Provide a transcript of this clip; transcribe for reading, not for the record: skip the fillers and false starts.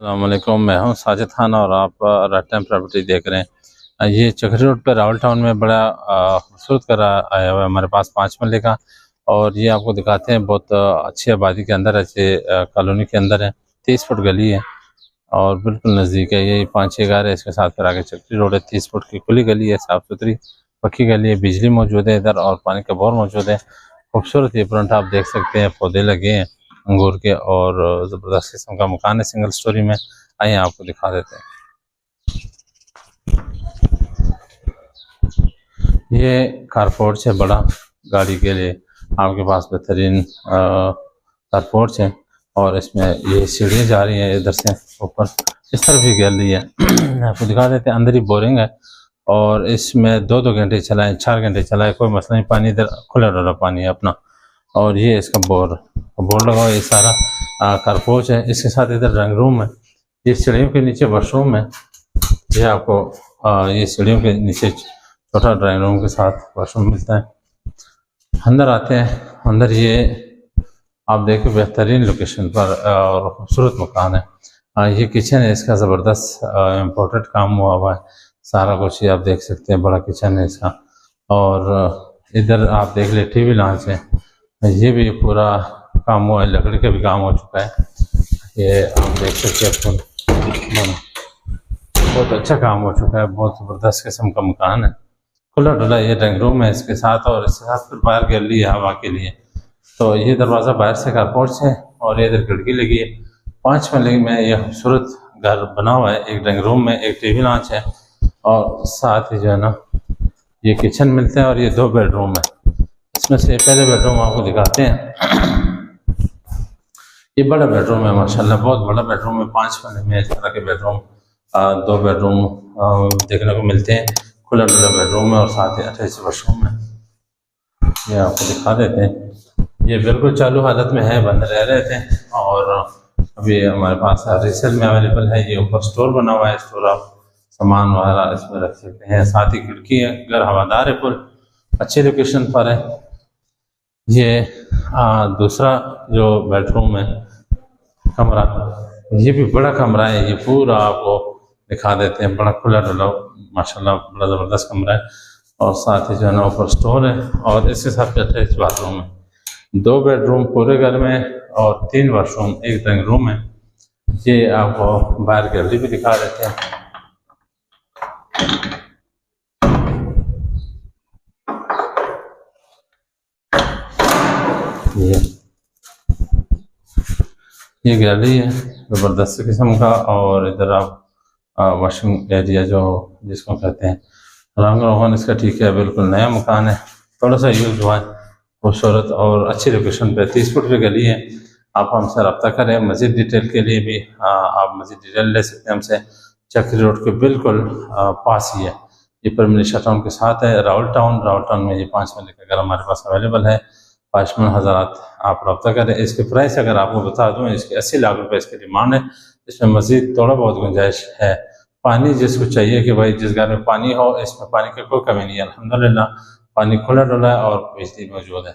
अस्सलामुअलैकुम, मैं हूं साजिद खान और आप रेड टाइम प्रॉपर्टी देख रहे हैं। ये चक्री रोड पर रावल टाउन में बड़ा खूबसूरत करा आया हुआ है हमारे पास 5 मरले का। और ये आपको दिखाते हैं, बहुत अच्छी आबादी के अंदर है, कॉलोनी के अंदर है। 30 फुट गली है और बिल्कुल नज़दीक है। ये 5-6 घर है, इसके साथ फिर आगे चक्री रोड है। 30 फुट की खुली गली है, साफ़ सुथरी पक्की गली है। बिजली मौजूद है इधर और पानी का बोर मौजूद है। खूबसूरत ये फ्रंट आप देख सकते हैं, पौधे लगे हैं अंगूर के और ज़बरदस्त किस्म का मकान है सिंगल स्टोरी में। आइए आपको दिखा देते हैं। ये कारपोर्च है बड़ा, गाड़ी के लिए आपके पास बेहतरीन कारपोर्च है। और इसमें ये सीढ़ियाँ जा रही हैं इधर से ऊपर, इस तरफ भी गैलरी है। आपको दिखा देते हैं। अंदर ही बोरिंग है और इसमें 2-2 घंटे चलाएं, 4 घंटे चलाएं, कोई मसला नहीं। पानी इधर खुला डुला पानी है अपना। और ये इसका बोर्ड लगा हुआ है। ये सारा कारपोच है। इसके साथ इधर ड्राइंग रूम है। ये सीढ़ियों के नीचे वॉशरूम है। ये आपको ये सीढ़ियों के नीचे छोटा ड्राइंग रूम के साथ वॉशरूम मिलता है। अंदर आते हैं। अंदर ये आप देखिए बेहतरीन लोकेशन पर और खूबसूरत मकान है। ये किचन है इसका, ज़बरदस्त इम्पोर्टेड काम हुआ है। सारा कुछ ये आप देख सकते हैं, बड़ा किचन है इसका। और इधर आप देख ले टीवी लॉन्च है। ये भी पूरा काम हुआ है, लकड़ी का भी काम हो चुका है। ये आप देख सकते हैं, बहुत अच्छा काम हो चुका है। बहुत ज़बरदस्त किस्म का मकान है, खुला डुला। ये ड्राइंग रूम है इसके साथ और इसके साथ फिर बाहर गैलरी है हवा के लिए। तो ये दरवाज़ा बाहर से कारपोर्च है और ये इधर खिड़की लगी है। 5 मरले में यह खूबसूरत घर बना हुआ है। एक ड्राइंग रूम में एक टीवी लॉन्च है और साथ ही जो है ना ये किचन मिलते हैं। और ये 2 बेडरूम है। इसमें से पहले बेडरूम आपको दिखाते हैं। ये बड़ा बेडरूम है माशाल्लाह, बहुत बड़ा बेडरूम है। 5 मरले में इस तरह के बेडरूम 2 बेडरूम देखने को मिलते हैं। खुला डुला बेडरूम है और साथ ही अटैच वॉशरूम है। ये आपको दिखा देते हैं। ये बिल्कुल चालू हालत में है, बंद रह रहे थे और अभी हमारे पास रीसेल में अवेलेबल है। ये ऊपर स्टोर बना हुआ है, स्टोर आप सामान वगैरह इसमें रख सकते हैं। साथ ही खिड़की है, घर हवादार है, फुल अच्छे लोकेशन पर है। ये दूसरा जो बेडरूम है कमरा, ये भी बड़ा कमरा है। ये पूरा आपको दिखा देते हैं, बड़ा खुला डुला माशाल्लाह, बड़ा ज़बरदस्त कमरा है। और साथ ही जो है ना ऊपर स्टोर है और इसके साथ अटैच बाथरूम है। 2 बेडरूम पूरे घर में और 3 वॉशरूम, एक ड्राइंग रूम है। ये आपको बाहर गैलरी भी दिखा देते हैं। ये गैलरी है ज़बरदस्त किस्म का। और इधर आप वॉशिंग एरिया जो जिसको कहते हैं, रंग रोगन इसका ठीक है, बिल्कुल नया मकान है, थोड़ा सा यूज़ हुआ है। खूबसूरत और अच्छी लोकेशन पे 30 फुट की गली है। आप हमसे रब्ता करें। मज़ीद डिटेल के लिए भी आप मज़ीद डिटेल ले सकते हैं हमसे। चक्री रोड के बिल्कुल पास ही है। ये परमिलिशा टाउन के साथ है, रावल टाउन में ये 5 मरले का घर हमारे पास अवेलेबल है। 55 हज़ार आप रब्ता करें। इसके प्राइस अगर आपको बता दूँ, इसके 80 लाख रुपए इसकी डिमांड है। इसमें मज़ीद थोड़ा बहुत गुंजाइश है। पानी जिसको चाहिए कि भाई जिस घर में पानी हो, इसमें पानी की कोई कमी नहीं है अल्हम्दुलिल्लाह। पानी खुला डुला है और बिजली मौजूद है।